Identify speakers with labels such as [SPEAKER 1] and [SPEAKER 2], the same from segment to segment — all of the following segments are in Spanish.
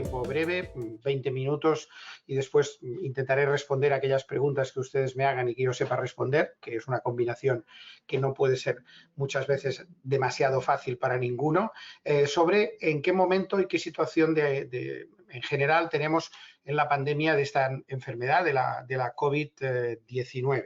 [SPEAKER 1] tiempo breve, 20 minutos, y después intentaré responder aquellas preguntas que ustedes me hagan y que yo sepa responder, que es una combinación que no puede ser muchas veces demasiado fácil para ninguno, sobre en qué momento y qué situación en general tenemos en la pandemia de esta enfermedad, de la COVID-19.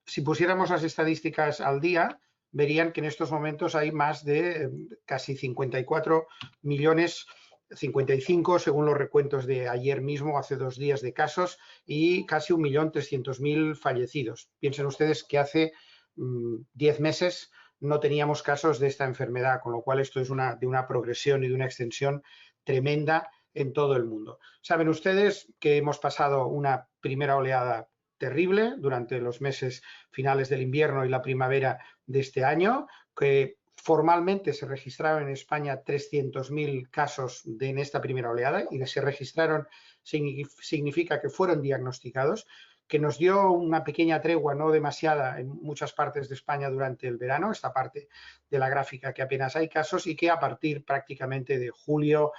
[SPEAKER 1] Si pusiéramos las estadísticas al día, verían que en estos momentos hay más de casi 54 millones, 55 según los recuentos de ayer mismo, hace 2 días de casos, y casi 1.300.000 fallecidos. Piensen ustedes que hace 10 meses no teníamos casos de esta enfermedad, con lo cual esto es de una progresión y de una extensión tremenda en todo el mundo. Saben ustedes que hemos pasado una primera oleada terrible durante los meses finales del invierno y la primavera de este año, que formalmente se registraron en España 300.000 casos en esta primera oleada, y que se registraron significa que fueron diagnosticados, que nos dio una pequeña tregua, no demasiada, en muchas partes de España durante el verano, esta parte de la gráfica que apenas hay casos, y que a partir prácticamente de julio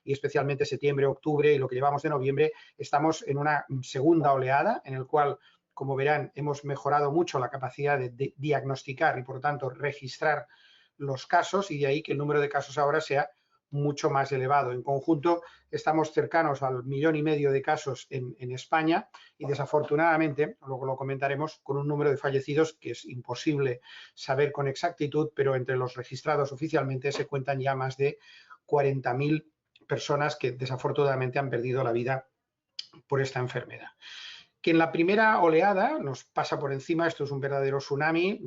[SPEAKER 1] y especialmente septiembre, octubre y lo que llevamos de noviembre, estamos en una segunda oleada en el cual, como verán, hemos mejorado mucho la capacidad de diagnosticar y, por tanto, registrar los casos, y de ahí que el número de casos ahora sea mucho más elevado. En conjunto, estamos cercanos al 1,5 millones de casos en España y, desafortunadamente, luego lo comentaremos, con un número de fallecidos que es imposible saber con exactitud, pero entre los registrados oficialmente se cuentan ya más de 40.000 personas que desafortunadamente han perdido la vida por esta enfermedad. Que en la primera oleada nos pasa por encima, esto es un verdadero tsunami,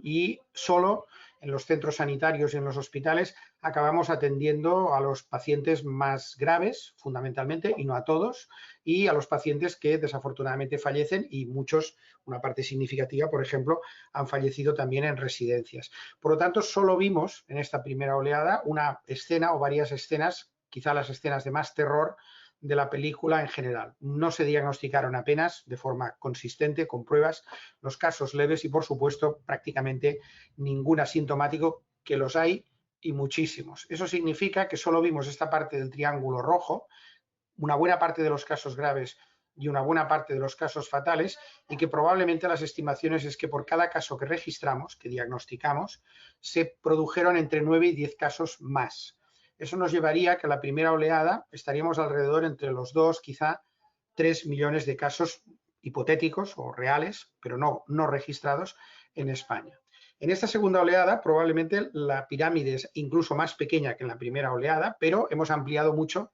[SPEAKER 1] y solo en los centros sanitarios y en los hospitales acabamos atendiendo a los pacientes más graves, fundamentalmente, y no a todos, y a los pacientes que desafortunadamente fallecen, y muchos, una parte significativa, por ejemplo, han fallecido también en residencias. Por lo tanto, solo vimos en esta primera oleada una escena o varias escenas, quizá las escenas de más terror de la película en general. No se diagnosticaron apenas de forma consistente, con pruebas, los casos leves y, por supuesto, prácticamente ningún asintomático, que los hay y muchísimos. Eso significa que solo vimos esta parte del triángulo rojo, una buena parte de los casos graves y una buena parte de los casos fatales, y que probablemente las estimaciones es que por cada caso que registramos, que diagnosticamos, se produjeron entre 9 y 10 casos más. Eso nos llevaría a que la primera oleada estaríamos alrededor entre los 2, quizá 3 millones de casos hipotéticos o reales, pero no registrados en España. En esta segunda oleada probablemente la pirámide es incluso más pequeña que en la primera oleada, pero hemos ampliado mucho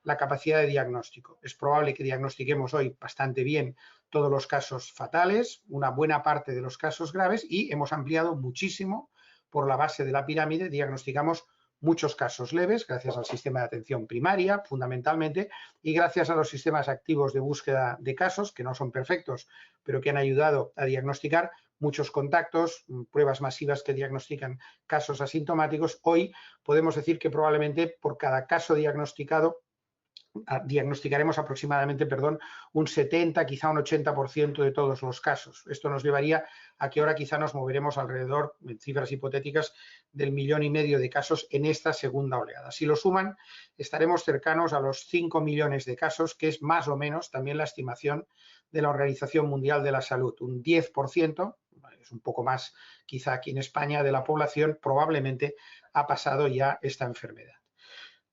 [SPEAKER 1] la capacidad de diagnóstico. Es probable que diagnostiquemos hoy bastante bien todos los casos fatales, una buena parte de los casos graves, y hemos ampliado muchísimo por la base de la pirámide, diagnosticamos muchos casos leves gracias al sistema de atención primaria, fundamentalmente, y gracias a los sistemas activos de búsqueda de casos, que no son perfectos, pero que han ayudado a diagnosticar muchos contactos, pruebas masivas que diagnostican casos asintomáticos. Hoy podemos decir que probablemente por cada caso diagnosticado diagnosticaremos aproximadamente, un 70, quizá un 80% de todos los casos. Esto nos llevaría a que ahora quizá nos moveremos alrededor, en cifras hipotéticas, del 1,5 millones de casos en esta segunda oleada. Si lo suman, estaremos cercanos a los 5 millones de casos, que es más o menos también la estimación de la Organización Mundial de la Salud. Un 10%, es un poco más quizá aquí en España, de la población probablemente ha pasado ya esta enfermedad.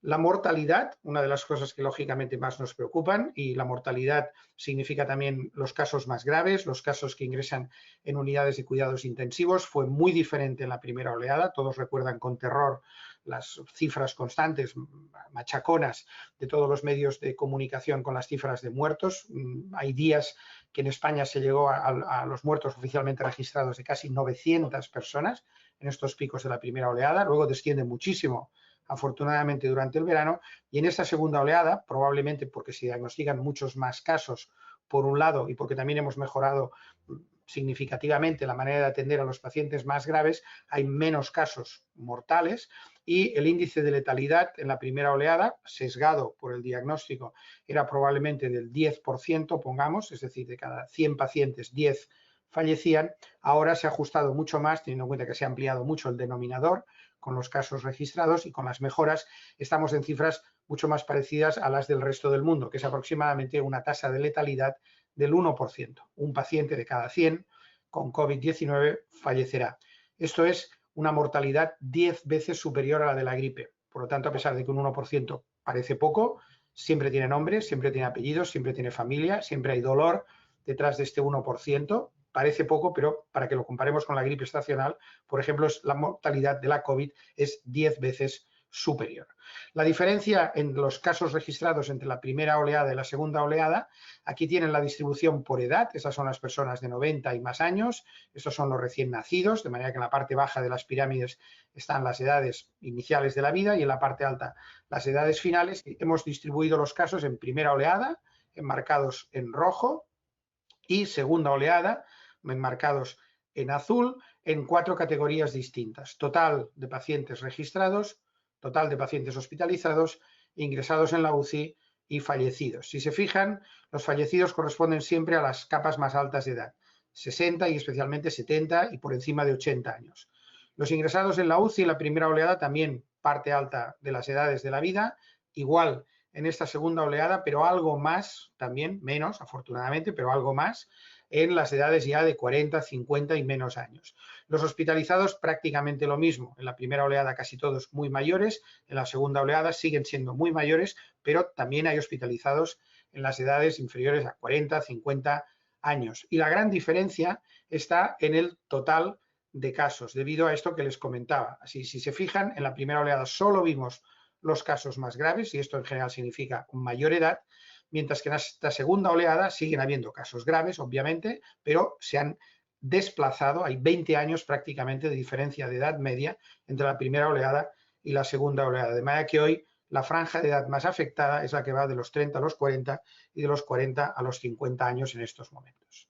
[SPEAKER 1] La mortalidad, una de las cosas que lógicamente más nos preocupan, y la mortalidad significa también los casos más graves, los casos que ingresan en unidades de cuidados intensivos, fue muy diferente en la primera oleada. Todos recuerdan con terror las cifras constantes, machaconas, de todos los medios de comunicación con las cifras de muertos. Hay días que en España se llegó a los muertos oficialmente registrados de casi 900 personas en estos picos de la primera oleada. Luego desciende muchísimo, afortunadamente, durante el verano, y en esta segunda oleada, probablemente porque se diagnostican muchos más casos, por un lado, y porque también hemos mejorado significativamente la manera de atender a los pacientes más graves, hay menos casos mortales, y el índice de letalidad en la primera oleada, sesgado por el diagnóstico, era probablemente del 10%, pongamos, es decir, de cada 100 pacientes, 10 fallecían. Ahora se ha ajustado mucho más, teniendo en cuenta que se ha ampliado mucho el denominador, con los casos registrados, y con las mejoras estamos en cifras mucho más parecidas a las del resto del mundo, que es aproximadamente una tasa de letalidad del 1%. Un paciente de cada 100 con COVID-19 fallecerá. Esto es una mortalidad 10 veces superior a la de la gripe. Por lo tanto, a pesar de que un 1% parece poco, siempre tiene nombre, siempre tiene apellidos, siempre tiene familia, siempre hay dolor detrás de este 1%. Parece poco, pero para que lo comparemos con la gripe estacional, por ejemplo, la mortalidad de la COVID es 10 veces superior. La diferencia en los casos registrados entre la primera oleada y la segunda oleada, aquí tienen la distribución por edad, esas son las personas de 90 y más años, estos son los recién nacidos, de manera que en la parte baja de las pirámides están las edades iniciales de la vida y en la parte alta las edades finales. Hemos distribuido los casos en primera oleada, enmarcados en rojo, y segunda oleada, enmarcados en azul, en 4 categorías distintas: total de pacientes registrados, total de pacientes hospitalizados, ingresados en la UCI y fallecidos. Si se fijan, los fallecidos corresponden siempre a las capas más altas de edad, 60 y especialmente 70 y por encima de 80 años. Los ingresados en la UCI, la primera oleada, también parte alta de las edades de la vida, igual en esta segunda oleada, pero algo más, también menos, afortunadamente, pero algo más, en las edades ya de 40, 50 y menos años. Los hospitalizados prácticamente lo mismo. En la primera oleada casi todos muy mayores, en la segunda oleada siguen siendo muy mayores, pero también hay hospitalizados en las edades inferiores a 40, 50 años. Y la gran diferencia está en el total de casos, debido a esto que les comentaba. Así, si se fijan, en la primera oleada solo vimos los casos más graves, y esto en general significa mayor edad, mientras que en esta segunda oleada siguen habiendo casos graves, obviamente, pero se han desplazado, hay 20 años prácticamente de diferencia de edad media entre la primera oleada y la segunda oleada, de manera que hoy la franja de edad más afectada es la que va de los 30 a los 40 y de los 40 a los 50 años en estos momentos.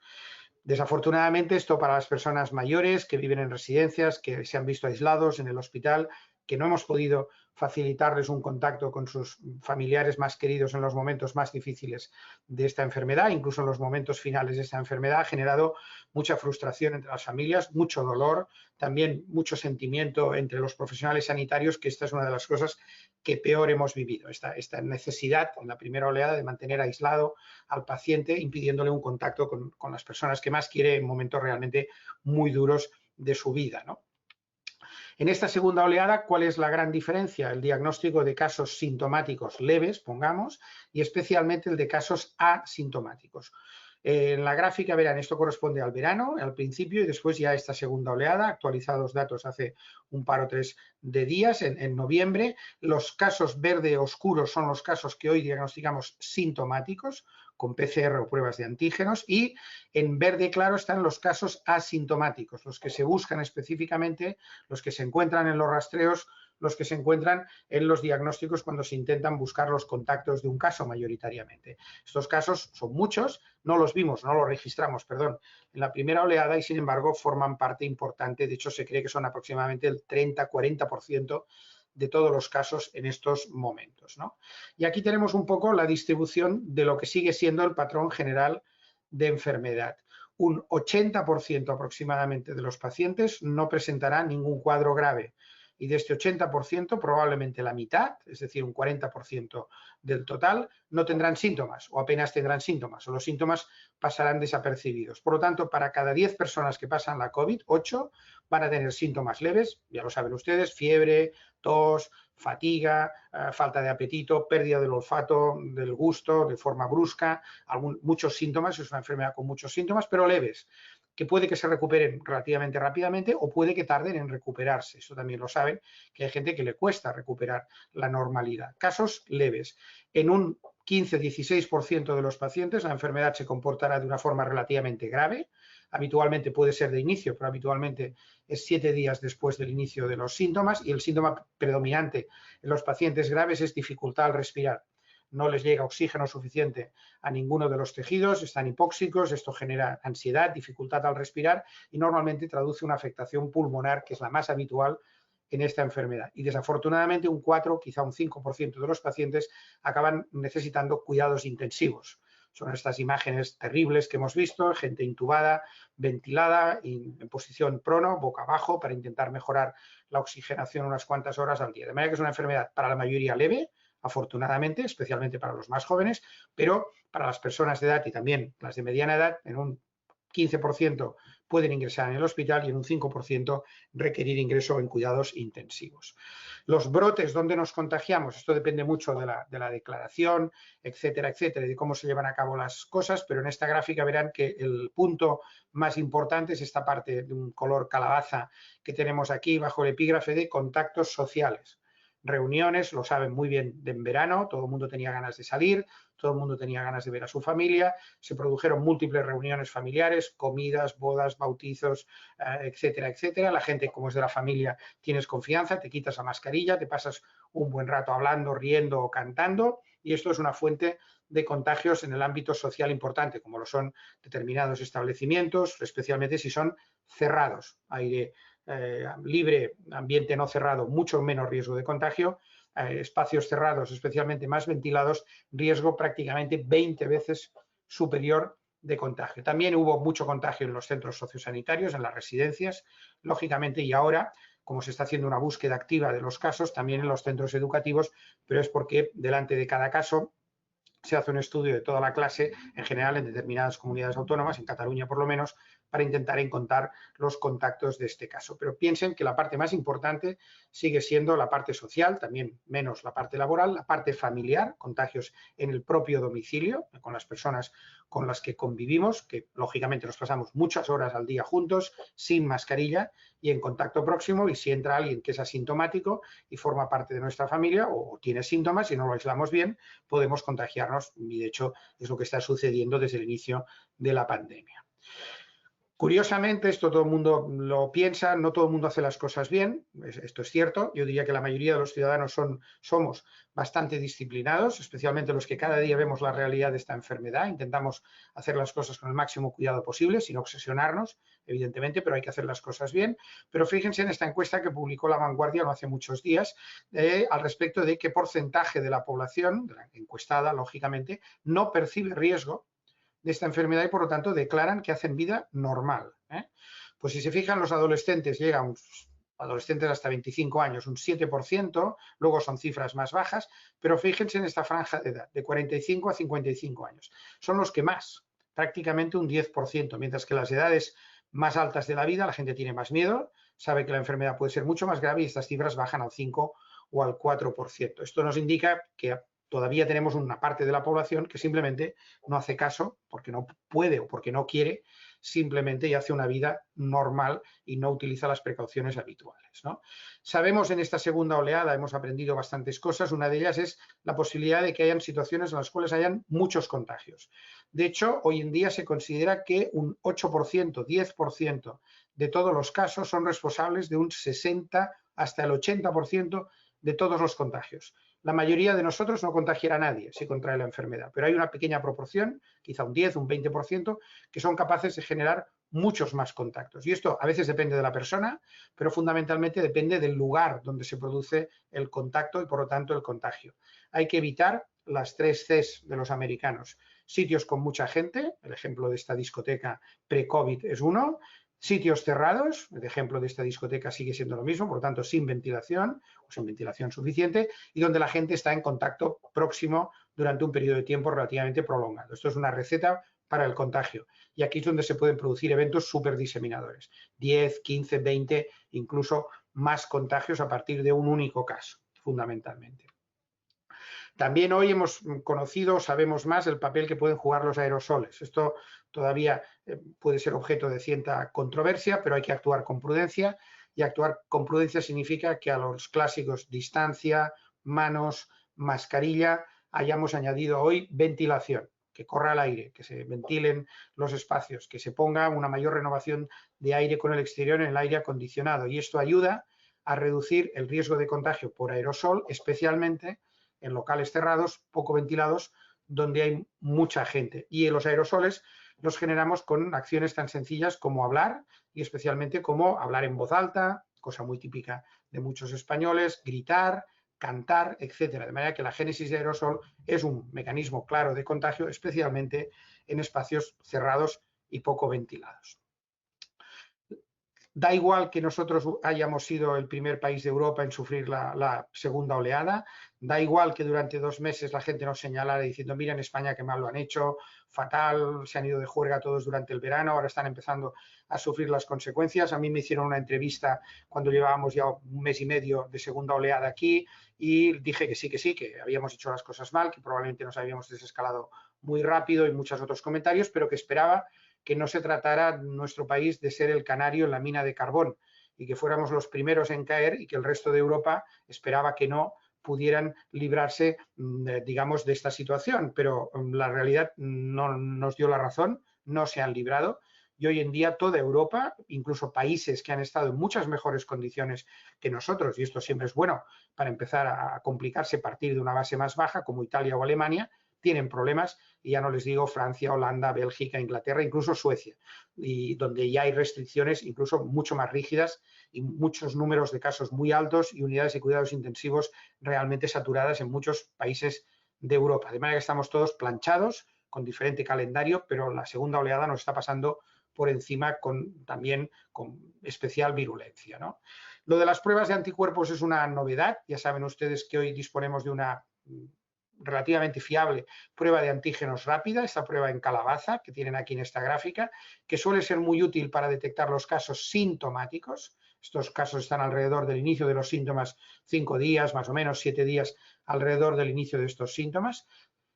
[SPEAKER 1] Desafortunadamente, esto para las personas mayores que viven en residencias, que se han visto aislados en el hospital, que no hemos podido facilitarles un contacto con sus familiares más queridos en los momentos más difíciles de esta enfermedad, incluso en los momentos finales de esta enfermedad, ha generado mucha frustración entre las familias, mucho dolor, también mucho sentimiento entre los profesionales sanitarios, que esta es una de las cosas que peor hemos vivido, esta necesidad en la primera oleada de mantener aislado al paciente, impidiéndole un contacto con las personas que más quiere en momentos realmente muy duros de su vida, ¿no? En esta segunda oleada, ¿cuál es la gran diferencia? El diagnóstico de casos sintomáticos leves, pongamos, y especialmente el de casos asintomáticos. En la gráfica verán, esto corresponde al verano, al principio, y después ya esta segunda oleada, actualizados datos hace un par o tres de días, en noviembre. Los casos verde oscuros son los casos que hoy diagnosticamos sintomáticos, con PCR o pruebas de antígenos, y en verde claro están los casos asintomáticos, los que se buscan específicamente, los que se encuentran en los rastreos, los que se encuentran en los diagnósticos cuando se intentan buscar los contactos de un caso mayoritariamente. Estos casos son muchos, no los registramos, perdón, en la primera oleada y sin embargo forman parte importante, de hecho se cree que son aproximadamente el 30-40% de todos los casos en estos momentos, ¿no? Y aquí tenemos un poco la distribución de lo que sigue siendo el patrón general de enfermedad. Un 80% aproximadamente de los pacientes no presentará ningún cuadro grave. Y de este 80%, probablemente la mitad, es decir, un 40% del total, no tendrán síntomas o apenas tendrán síntomas o los síntomas pasarán desapercibidos. Por lo tanto, para cada 10 personas que pasan la COVID, 8 van a tener síntomas leves, ya lo saben ustedes, fiebre, tos, fatiga, falta de apetito, pérdida del olfato, del gusto de forma brusca, muchos síntomas, es una enfermedad con muchos síntomas, pero leves, que puede que se recuperen relativamente rápidamente o puede que tarden en recuperarse. Eso también lo saben, que hay gente que le cuesta recuperar la normalidad. Casos leves. En un 15-16% de los pacientes la enfermedad se comportará de una forma relativamente grave. Habitualmente puede ser de inicio, pero habitualmente es 7 días después del inicio de los síntomas, y el síntoma predominante en los pacientes graves es dificultad al respirar. No les llega oxígeno suficiente a ninguno de los tejidos, están hipóxicos, esto genera ansiedad, dificultad al respirar y normalmente traduce una afectación pulmonar, que es la más habitual en esta enfermedad. Y desafortunadamente un 4, quizá un 5% de los pacientes acaban necesitando cuidados intensivos. Son estas imágenes terribles que hemos visto, gente intubada, ventilada, en posición prono, boca abajo, para intentar mejorar la oxigenación unas cuantas horas al día. De manera que es una enfermedad para la mayoría leve, afortunadamente, especialmente para los más jóvenes, pero para las personas de edad y también las de mediana edad, en un 15% pueden ingresar en el hospital y en un 5% requerir ingreso en cuidados intensivos. Los brotes, ¿dónde nos contagiamos? Esto depende mucho de la declaración, etcétera, etcétera, de cómo se llevan a cabo las cosas, pero en esta gráfica verán que el punto más importante es esta parte de un color calabaza que tenemos aquí bajo el epígrafe de contactos sociales. Reuniones, lo saben muy bien, en verano, todo el mundo tenía ganas de salir, todo el mundo tenía ganas de ver a su familia, se produjeron múltiples reuniones familiares, comidas, bodas, bautizos, etcétera, etcétera. La gente, como es de la familia, tienes confianza, te quitas la mascarilla, te pasas un buen rato hablando, riendo o cantando, y esto es una fuente de contagios en el ámbito social importante, como lo son determinados establecimientos, especialmente si son cerrados, aire libre, ambiente no cerrado, mucho menos riesgo de contagio, espacios cerrados, especialmente más ventilados, riesgo prácticamente 20 veces superior de contagio. También hubo mucho contagio en los centros sociosanitarios, en las residencias, lógicamente, y ahora, como se está haciendo una búsqueda activa de los casos, también en los centros educativos, pero es porque delante de cada caso se hace un estudio de toda la clase, en general en determinadas comunidades autónomas, en Cataluña por lo menos, para intentar encontrar los contactos de este caso. Pero piensen que la parte más importante sigue siendo la parte social, también menos la parte laboral, la parte familiar, contagios en el propio domicilio, con las personas con las que convivimos, que lógicamente nos pasamos muchas horas al día juntos, sin mascarilla y en contacto próximo, y si entra alguien que es asintomático y forma parte de nuestra familia o tiene síntomas y no lo aislamos bien, podemos contagiarnos, y de hecho es lo que está sucediendo desde el inicio de la pandemia. Curiosamente, esto todo el mundo lo piensa, no todo el mundo hace las cosas bien, esto es cierto. Yo diría que la mayoría de los ciudadanos somos bastante disciplinados, especialmente los que cada día vemos la realidad de esta enfermedad. Intentamos hacer las cosas con el máximo cuidado posible, sin obsesionarnos, evidentemente, pero hay que hacer las cosas bien. Pero fíjense en esta encuesta que publicó La Vanguardia no hace muchos días, al respecto de qué porcentaje de la población, de la encuestada, lógicamente, no percibe riesgo de esta enfermedad y por lo tanto declaran que hacen vida normal. Pues si se fijan, los adolescentes llegan, adolescentes hasta 25 años, un 7%, luego son cifras más bajas, pero fíjense en esta franja de edad, de 45 a 55 años. Son los que más, prácticamente un 10%, mientras que las edades más altas de la vida, la gente tiene más miedo, sabe que la enfermedad puede ser mucho más grave y estas cifras bajan al 5 o al 4%. Esto nos indica que todavía tenemos una parte de la población que simplemente no hace caso porque no puede o porque no quiere, simplemente y hace una vida normal y no utiliza las precauciones habituales, ¿no? Sabemos en esta segunda oleada, hemos aprendido bastantes cosas, una de ellas es la posibilidad de que hayan situaciones en las cuales hayan muchos contagios. De hecho, hoy en día se considera que un 8%, 10% de todos los casos son responsables de un 60 hasta el 80% de todos los contagios. La mayoría de nosotros no contagiará a nadie si contrae la enfermedad, pero hay una pequeña proporción, quizá un 10, un 20%, que son capaces de generar muchos más contactos. Y esto a veces depende de la persona, pero fundamentalmente depende del lugar donde se produce el contacto y por lo tanto el contagio. Hay que evitar las 3 Cs de los americanos. Sitios con mucha gente, el ejemplo de esta discoteca pre-COVID es uno. Sitios cerrados, el ejemplo de esta discoteca sigue siendo lo mismo, por lo tanto sin ventilación o sin ventilación suficiente, y donde la gente está en contacto próximo durante un periodo de tiempo relativamente prolongado. Esto es una receta para el contagio. Y aquí es donde se pueden producir eventos súper diseminadores. 10, 15, 20, incluso más contagios a partir de un único caso, fundamentalmente. También hoy hemos conocido, sabemos más el papel que pueden jugar los aerosoles. Esto todavía puede ser objeto de cierta controversia, pero hay que actuar con prudencia. Y actuar con prudencia significa que a los clásicos distancia, manos, mascarilla, hayamos añadido hoy ventilación, que corra el aire, que se ventilen los espacios, que se ponga una mayor renovación de aire con el exterior en el aire acondicionado. Y esto ayuda a reducir el riesgo de contagio por aerosol, especialmente en locales cerrados, poco ventilados, donde hay mucha gente. Y en los aerosoles los generamos con acciones tan sencillas como hablar y especialmente como hablar en voz alta, cosa muy típica de muchos españoles, gritar, cantar, etcétera. De manera que la génesis de aerosol es un mecanismo claro de contagio, especialmente en espacios cerrados y poco ventilados. Da igual que nosotros hayamos sido el primer país de Europa en sufrir la segunda oleada, da igual que durante 2 meses la gente nos señalara diciendo, mira en España qué mal lo han hecho, fatal, se han ido de juerga todos durante el verano, ahora están empezando a sufrir las consecuencias. A mí me hicieron una entrevista cuando llevábamos ya 1 mes y medio de segunda oleada aquí y dije que sí, que habíamos hecho las cosas mal, que probablemente nos habíamos desescalado muy rápido y muchos otros comentarios, pero que esperaba que no se tratara nuestro país de ser el canario en la mina de carbón y que fuéramos los primeros en caer y que el resto de Europa esperaba que no pudieran librarse, digamos, de esta situación. Pero la realidad no nos dio la razón, no se han librado. Y hoy en día toda Europa, incluso países que han estado en muchas mejores condiciones que nosotros, y esto siempre es bueno para empezar a complicarse, partir de una base más baja, como Italia o Alemania, tienen problemas, y ya no les digo Francia, Holanda, Bélgica, Inglaterra, incluso Suecia, y donde ya hay restricciones incluso mucho más rígidas y muchos números de casos muy altos y unidades de cuidados intensivos realmente saturadas en muchos países de Europa. De manera que estamos todos planchados, con diferente calendario, pero la segunda oleada nos está pasando por encima también con especial virulencia, ¿no? Lo de las pruebas de anticuerpos es una novedad. Ya saben ustedes que hoy disponemos de una relativamente fiable prueba de antígenos rápida, esta prueba en calabaza que tienen aquí en esta gráfica, que suele ser muy útil para detectar los casos sintomáticos. Estos casos están alrededor del inicio de los síntomas, 5 días, más o menos 7 días alrededor del inicio de estos síntomas.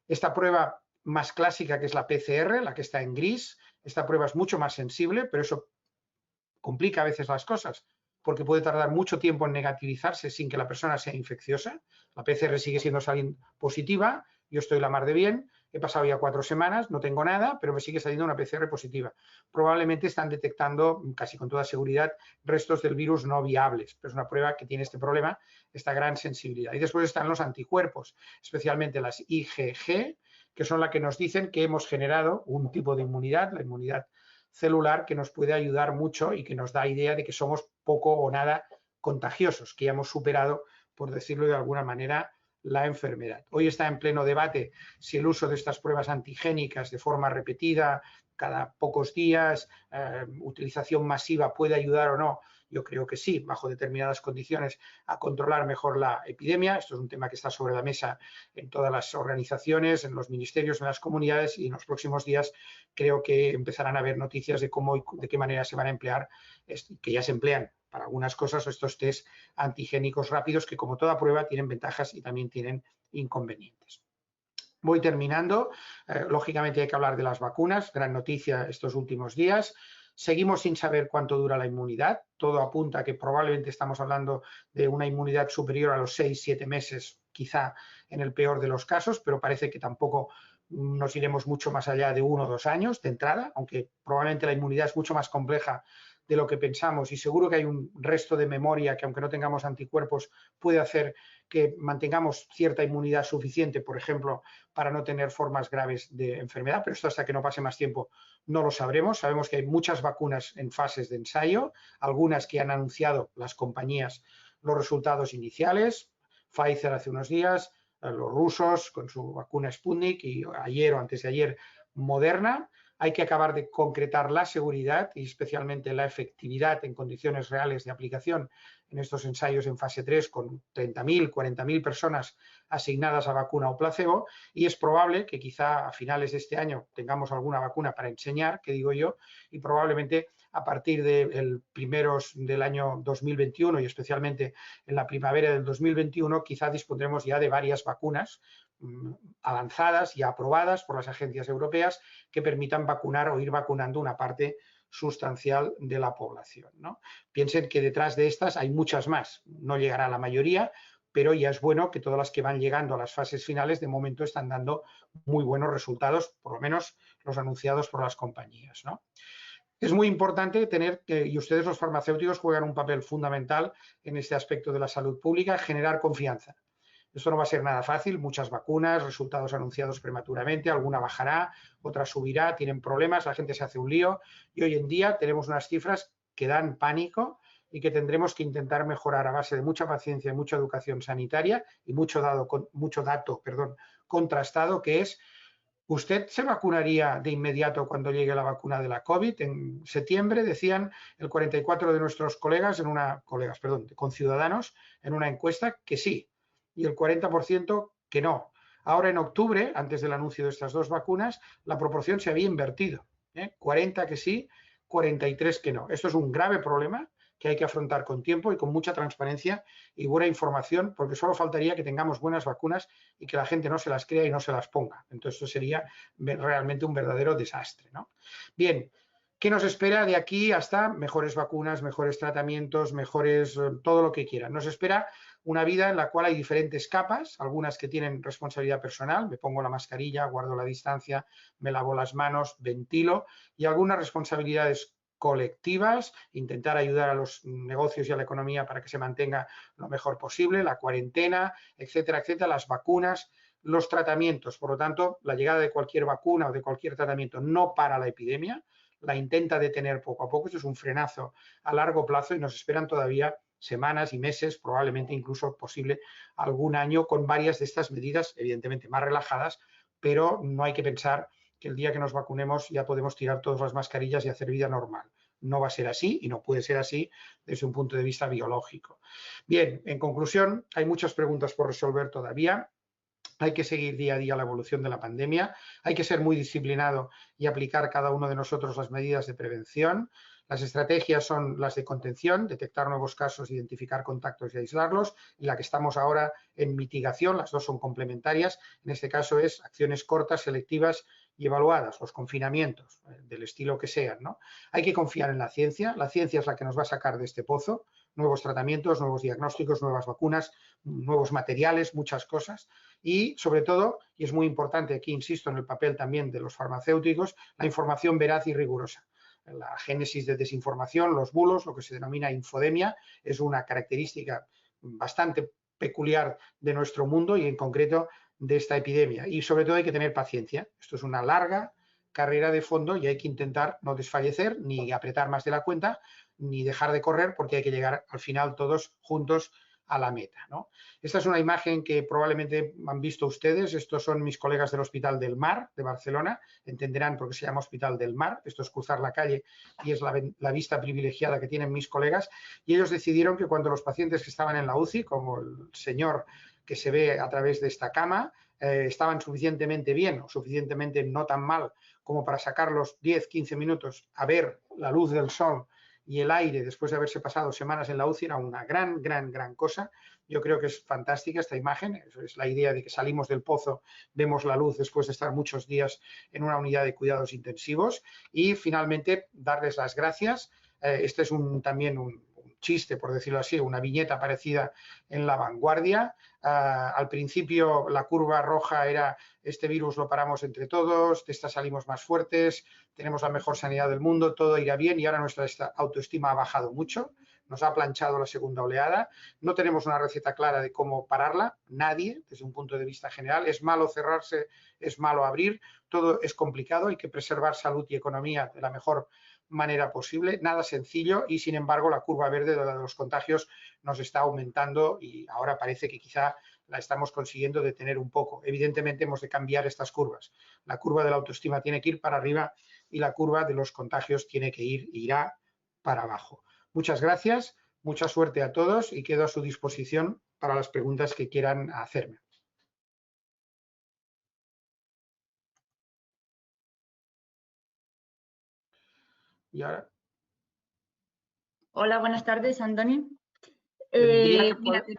[SPEAKER 1] Esta prueba más clásica, que es la PCR, la que está en gris, esta prueba es mucho más sensible, pero eso complica a veces las cosas, porque puede tardar mucho tiempo en negativizarse sin que la persona sea infecciosa. La PCR sigue siendo positiva, yo estoy la mar de bien, he pasado ya 4 semanas, no tengo nada, pero me sigue saliendo una PCR positiva. Probablemente están detectando, casi con toda seguridad, restos del virus no viables, pero es una prueba que tiene este problema, esta gran sensibilidad. Y después están los anticuerpos, especialmente las IgG, que son las que nos dicen que hemos generado un tipo de inmunidad, la inmunidad celular, que nos puede ayudar mucho y que nos da idea de que somos poco o nada contagiosos, que ya hemos superado, por decirlo de alguna manera, la enfermedad. Hoy está en pleno debate si el uso de estas pruebas antigénicas de forma repetida, cada pocos días, utilización masiva, puede ayudar o no. Yo creo que sí, bajo determinadas condiciones, a controlar mejor la epidemia. Esto es un tema que está sobre la mesa en todas las organizaciones, en los ministerios, en las comunidades, y en los próximos días creo que empezarán a haber noticias de cómo y de qué manera se van a emplear, que ya se emplean para algunas cosas, estos test antigénicos rápidos, que como toda prueba tienen ventajas y también tienen inconvenientes. Voy terminando. Lógicamente hay que hablar de las vacunas, gran noticia estos últimos días. Seguimos sin saber cuánto dura la inmunidad. Todo apunta a que probablemente estamos hablando de una inmunidad superior a los 6-7 meses, quizá en el peor de los casos, pero parece que tampoco nos iremos mucho más allá de 1 o 2 años de entrada, aunque probablemente la inmunidad es mucho más compleja de lo que pensamos, y seguro que hay un resto de memoria que, aunque no tengamos anticuerpos, puede hacer que mantengamos cierta inmunidad suficiente, por ejemplo, para no tener formas graves de enfermedad, pero esto hasta que no pase más tiempo no lo sabremos. Sabemos que hay muchas vacunas en fases de ensayo, algunas que han anunciado las compañías los resultados iniciales, Pfizer hace unos días, los rusos con su vacuna Sputnik, y ayer o antes de ayer Moderna. Hay que acabar de concretar la seguridad y especialmente la efectividad en condiciones reales de aplicación en estos ensayos en fase 3 con 30.000, 40.000 personas asignadas a vacuna o placebo, y es probable que quizá a finales de este año tengamos alguna vacuna para enseñar, que digo yo, y probablemente a partir de primeros del año 2021 y especialmente en la primavera del 2021 quizá dispondremos ya de varias vacunas avanzadas y aprobadas por las agencias europeas que permitan vacunar o ir vacunando una parte sustancial de la población, ¿no? Piensen que detrás de estas hay muchas más, no llegará a la mayoría, pero ya es bueno que todas las que van llegando a las fases finales de momento están dando muy buenos resultados, por lo menos los anunciados por las compañías, ¿no? Es muy importante tener, y ustedes los farmacéuticos juegan un papel fundamental en este aspecto de la salud pública, generar confianza. Esto no va a ser nada fácil, muchas vacunas, resultados anunciados prematuramente, alguna bajará, otra subirá, tienen problemas, la gente se hace un lío, y hoy en día tenemos unas cifras que dan pánico y que tendremos que intentar mejorar a base de mucha paciencia y mucha educación sanitaria y mucho dato contrastado, que es: ¿usted se vacunaría de inmediato cuando llegue la vacuna de la COVID? En septiembre decían el 44% de nuestros conciudadanos en una encuesta que sí, y el 40% que no. Ahora en octubre, antes del anuncio de estas dos vacunas, la proporción se había invertido. 40 que sí, 43 que no. Esto es un grave problema que hay que afrontar con tiempo y con mucha transparencia y buena información, porque solo faltaría que tengamos buenas vacunas y que la gente no se las crea y no se las ponga. Entonces, esto sería realmente un verdadero desastre, ¿no? Bien, ¿qué nos espera de aquí hasta mejores vacunas, mejores tratamientos, mejores todo lo que quieran? Nos espera una vida en la cual hay diferentes capas, algunas que tienen responsabilidad personal, me pongo la mascarilla, guardo la distancia, me lavo las manos, ventilo, y algunas responsabilidades colectivas, intentar ayudar a los negocios y a la economía para que se mantenga lo mejor posible, la cuarentena, etcétera, etcétera, las vacunas, los tratamientos. Por lo tanto, la llegada de cualquier vacuna o de cualquier tratamiento no para la epidemia, la intenta detener poco a poco. Esto es un frenazo a largo plazo y nos esperan todavía semanas y meses, probablemente incluso posible algún año, con varias de estas medidas, evidentemente más relajadas, pero no hay que pensar que el día que nos vacunemos ya podemos tirar todas las mascarillas y hacer vida normal. No va a ser así y no puede ser así desde un punto de vista biológico. Bien, en conclusión, hay muchas preguntas por resolver todavía. Hay que seguir día a día la evolución de la pandemia, hay que ser muy disciplinado y aplicar cada uno de nosotros las medidas de prevención. Las estrategias son las de contención, detectar nuevos casos, identificar contactos y aislarlos, y la que estamos ahora en mitigación, las dos son complementarias. En este caso es acciones cortas, selectivas y evaluadas, los confinamientos, del estilo que sean, ¿no? Hay que confiar en la ciencia es la que nos va a sacar de este pozo, nuevos tratamientos, nuevos diagnósticos, nuevas vacunas, nuevos materiales, muchas cosas. Y sobre todo, y es muy importante, aquí insisto en el papel también de los farmacéuticos, la información veraz y rigurosa. La génesis de desinformación, los bulos, lo que se denomina infodemia, es una característica bastante peculiar de nuestro mundo y en concreto de esta epidemia. Y sobre todo hay que tener paciencia. Esto es una larga carrera de fondo y hay que intentar no desfallecer, ni apretar más de la cuenta, ni dejar de correr, porque hay que llegar al final todos juntos a la meta, ¿no? Esta es una imagen que probablemente han visto ustedes. Estos son mis colegas del Hospital del Mar de Barcelona. Entenderán por qué se llama Hospital del Mar. Esto es cruzar la calle y es la vista privilegiada que tienen mis colegas. Y ellos decidieron que cuando los pacientes que estaban en la UCI, como el señor que se ve a través de esta cama, estaban suficientemente bien o suficientemente no tan mal como para sacarlos 10-15 minutos a ver la luz del sol y el aire después de haberse pasado semanas en la UCI, era una gran cosa. Yo creo que es fantástica esta imagen, es la idea de que salimos del pozo, vemos la luz después de estar muchos días en una unidad de cuidados intensivos. Y finalmente darles las gracias. Este es también un chiste, por decirlo así, una viñeta parecida en La Vanguardia. Al principio la curva roja era: este virus lo paramos entre todos, de esta salimos más fuertes, tenemos la mejor sanidad del mundo, todo irá bien, y ahora nuestra autoestima ha bajado mucho, nos ha planchado la segunda oleada, no tenemos una receta clara de cómo pararla, nadie, desde un punto de vista general. Es malo cerrarse, es malo abrir, todo es complicado, hay que preservar salud y economía de la mejor manera posible, nada sencillo, y sin embargo la curva verde de los contagios nos está aumentando y ahora parece que quizá la estamos consiguiendo detener un poco. Evidentemente hemos de cambiar estas curvas. La curva de la autoestima tiene que ir para arriba y la curva de los contagios irá para abajo. Muchas gracias, mucha suerte a todos y quedo a su disposición para las preguntas que quieran hacerme. Y ahora
[SPEAKER 2] Hola, buenas tardes, Antoni.
[SPEAKER 1] tendría que
[SPEAKER 2] Mira,
[SPEAKER 1] poder...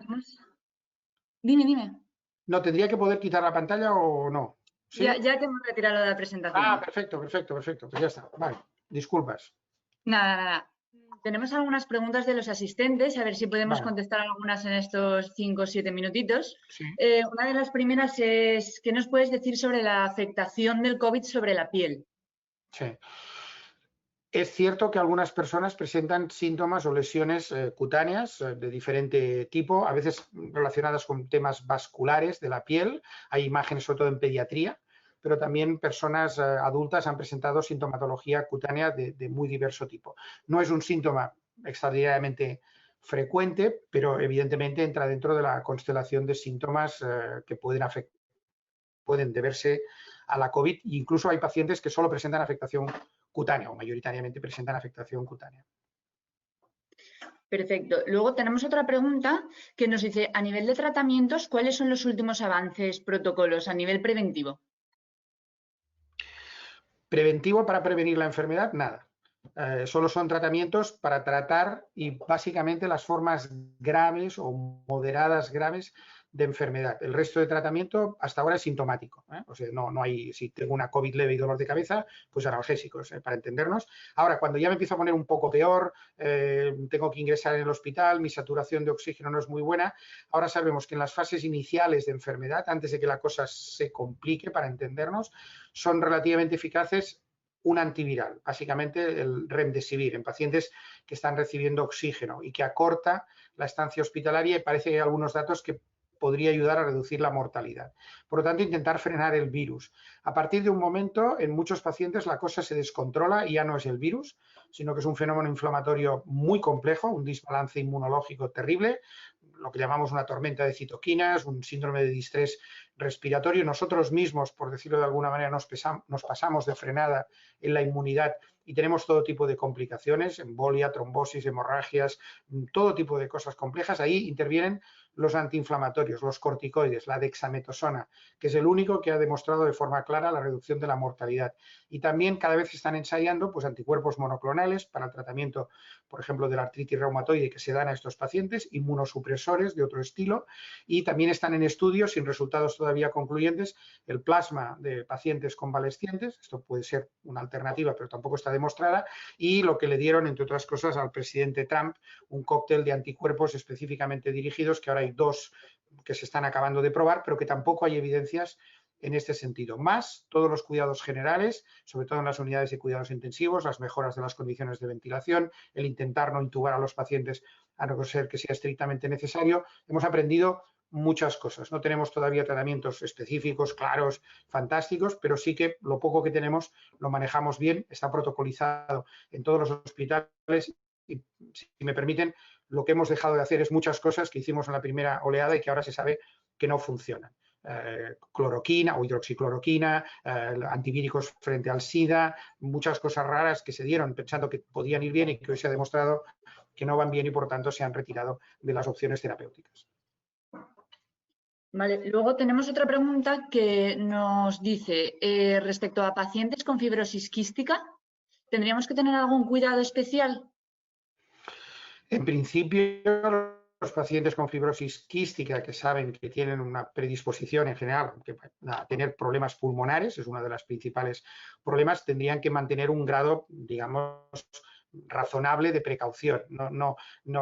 [SPEAKER 2] Dime.
[SPEAKER 1] No, ¿tendría que poder quitar la pantalla o no? ¿Sí?
[SPEAKER 2] Ya te hemos retirado de la presentación.
[SPEAKER 1] Perfecto. Pues ya está. Vale, disculpas.
[SPEAKER 2] Nada. Tenemos algunas preguntas de los asistentes, a ver si podemos
[SPEAKER 1] Vale.
[SPEAKER 2] contestar algunas en estos 5 o 7 minutitos.
[SPEAKER 1] Sí.
[SPEAKER 2] Una de las primeras es: ¿qué nos puedes decir sobre la afectación del COVID sobre la piel?
[SPEAKER 1] Sí. Es cierto que algunas personas presentan síntomas o lesiones cutáneas de diferente tipo, a veces relacionadas con temas vasculares de la piel. Hay imágenes sobre todo en pediatría, pero también personas adultas han presentado sintomatología cutánea de muy diverso tipo. No es un síntoma extraordinariamente frecuente, pero evidentemente entra dentro de la constelación de síntomas que pueden deberse a la COVID. Incluso hay pacientes que solo presentan afectación cutánea o mayoritariamente presentan afectación cutánea.
[SPEAKER 2] Perfecto. Luego tenemos otra pregunta que nos dice, a nivel de tratamientos, ¿cuáles son los últimos avances, protocolos a nivel preventivo?
[SPEAKER 1] Preventivo para prevenir la enfermedad, nada. Solo son tratamientos para tratar y básicamente las formas graves o moderadas graves de enfermedad. El resto de tratamiento hasta ahora es sintomático. O sea, no hay, si tengo una COVID leve y dolor de cabeza, pues analgésicos, para entendernos. Ahora, cuando ya me empiezo a poner un poco peor, tengo que ingresar en el hospital, mi saturación de oxígeno no es muy buena. Ahora sabemos que en las fases iniciales de enfermedad, antes de que la cosa se complique, para entendernos, son relativamente eficaces un antiviral, básicamente el Remdesivir, en pacientes que están recibiendo oxígeno y que acorta la estancia hospitalaria y parece que hay algunos datos que podría ayudar a reducir la mortalidad. Por lo tanto, intentar frenar el virus. A partir de un momento, en muchos pacientes la cosa se descontrola y ya no es el virus, sino que es un fenómeno inflamatorio muy complejo, un desbalance inmunológico terrible, lo que llamamos una tormenta de citoquinas, un síndrome de distrés respiratorio. Nosotros mismos, por decirlo de alguna manera, nos pasamos de frenada en la inmunidad y tenemos todo tipo de complicaciones, embolia, trombosis, hemorragias, todo tipo de cosas complejas. Ahí intervienen los antiinflamatorios, los corticoides, la dexametasona, que es el único que ha demostrado de forma clara la reducción de la mortalidad. Y también cada vez se están ensayando pues, anticuerpos monoclonales para el tratamiento, por ejemplo, de la artritis reumatoide que se dan a estos pacientes, inmunosupresores de otro estilo, y también están en estudios sin resultados todavía concluyentes el plasma de pacientes convalescientes, esto puede ser una alternativa, pero tampoco está demostrada, y lo que le dieron, entre otras cosas, al presidente Trump, un cóctel de anticuerpos específicamente dirigidos, que ahora hay 2 que se están acabando de probar, pero que tampoco hay evidencias en este sentido. Más todos los cuidados generales, sobre todo en las unidades de cuidados intensivos, las mejoras de las condiciones de ventilación, el intentar no intubar a los pacientes a no ser que sea estrictamente necesario. Hemos aprendido muchas cosas. No tenemos todavía tratamientos específicos, claros, fantásticos, pero sí que lo poco que tenemos lo manejamos bien, está protocolizado en todos los hospitales y, si me permiten, lo que hemos dejado de hacer es muchas cosas que hicimos en la primera oleada y que ahora se sabe que no funcionan. Cloroquina o hidroxicloroquina, antivíricos frente al SIDA, muchas cosas raras que se dieron pensando que podían ir bien y que hoy se ha demostrado que no van bien y por tanto se han retirado de las opciones terapéuticas.
[SPEAKER 2] Vale, luego tenemos otra pregunta que nos dice, respecto a pacientes con fibrosis quística, ¿tendríamos que tener algún cuidado especial?
[SPEAKER 1] En principio, los pacientes con fibrosis quística que saben que tienen una predisposición en general a tener problemas pulmonares, es uno de los principales problemas, tendrían que mantener un grado, digamos, razonable de precaución.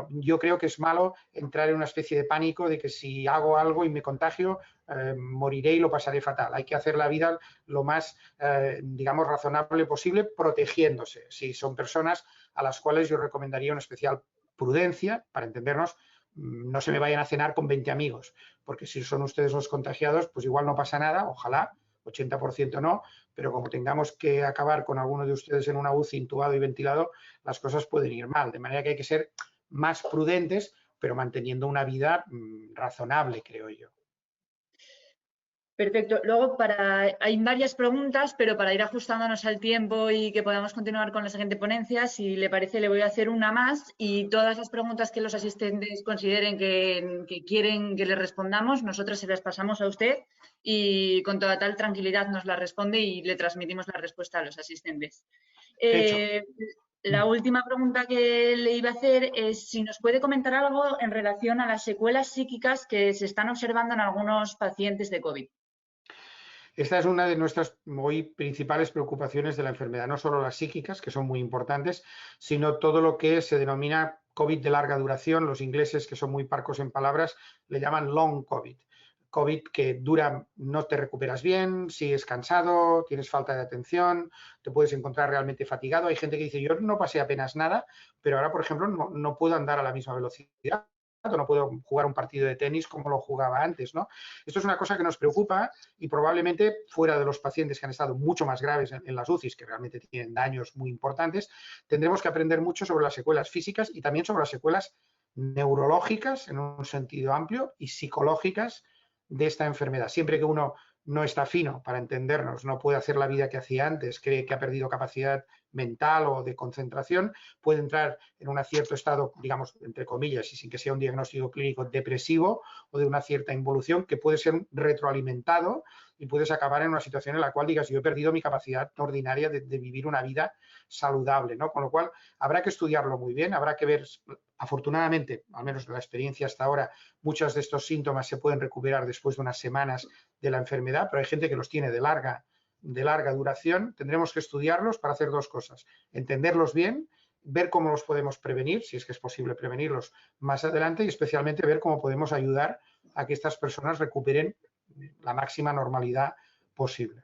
[SPEAKER 1] Yo creo que es malo entrar en una especie de pánico de que si hago algo y me contagio, moriré y lo pasaré fatal. Hay que hacer la vida lo más, digamos, razonable posible, protegiéndose. Si son personas a las cuales yo recomendaría una especial prudencia, para entendernos, no se me vayan a cenar con 20 amigos, porque si son ustedes los contagiados, pues igual no pasa nada, ojalá, 80% no, pero como tengamos que acabar con alguno de ustedes en una UCI intubado y ventilado, las cosas pueden ir mal, de manera que hay que ser más prudentes, pero manteniendo una vida razonable, creo yo.
[SPEAKER 2] Perfecto. Luego, hay varias preguntas, pero para ir ajustándonos al tiempo y que podamos continuar con la siguiente ponencia, si le parece, le voy a hacer una más y todas las preguntas que los asistentes consideren que quieren que les respondamos, nosotros se las pasamos a usted y con toda tal tranquilidad nos la responde y le transmitimos la respuesta a los asistentes. La última pregunta que le iba a hacer es si nos puede comentar algo en relación a las secuelas psíquicas que se están observando en algunos pacientes de COVID.
[SPEAKER 1] Esta es una de nuestras hoy principales preocupaciones de la enfermedad, no solo las psíquicas, que son muy importantes, sino todo lo que se denomina COVID de larga duración. Los ingleses, que son muy parcos en palabras, le llaman long COVID. COVID que dura, no te recuperas bien, sigues cansado, tienes falta de atención, te puedes encontrar realmente fatigado. Hay gente que dice, yo no pasé apenas nada, pero ahora, por ejemplo, no puedo andar a la misma velocidad no puedo jugar un partido de tenis como lo jugaba antes, ¿no? Esto es una cosa que nos preocupa y probablemente fuera de los pacientes que han estado mucho más graves en las UCIs, que realmente tienen daños muy importantes, tendremos que aprender mucho sobre las secuelas físicas y también sobre las secuelas neurológicas en un sentido amplio y psicológicas de esta enfermedad. Siempre que uno no está fino, para entendernos, no puede hacer la vida que hacía antes, cree que ha perdido capacidad mental o de concentración, puede entrar en un cierto estado, digamos, entre comillas, y sin que sea un diagnóstico clínico depresivo o de una cierta involución que puede ser retroalimentado y puedes acabar en una situación en la cual digas, yo he perdido mi capacidad ordinaria de vivir una vida saludable, ¿no? Con lo cual, habrá que estudiarlo muy bien, habrá que ver, afortunadamente, al menos de la experiencia hasta ahora, muchos de estos síntomas se pueden recuperar después de unas semanas de la enfermedad, pero hay gente que los tiene de larga duración. Tendremos que estudiarlos para hacer dos cosas: entenderlos bien, ver cómo los podemos prevenir, si es que es posible prevenirlos más adelante, y especialmente ver cómo podemos ayudar a que estas personas recuperen la máxima normalidad posible.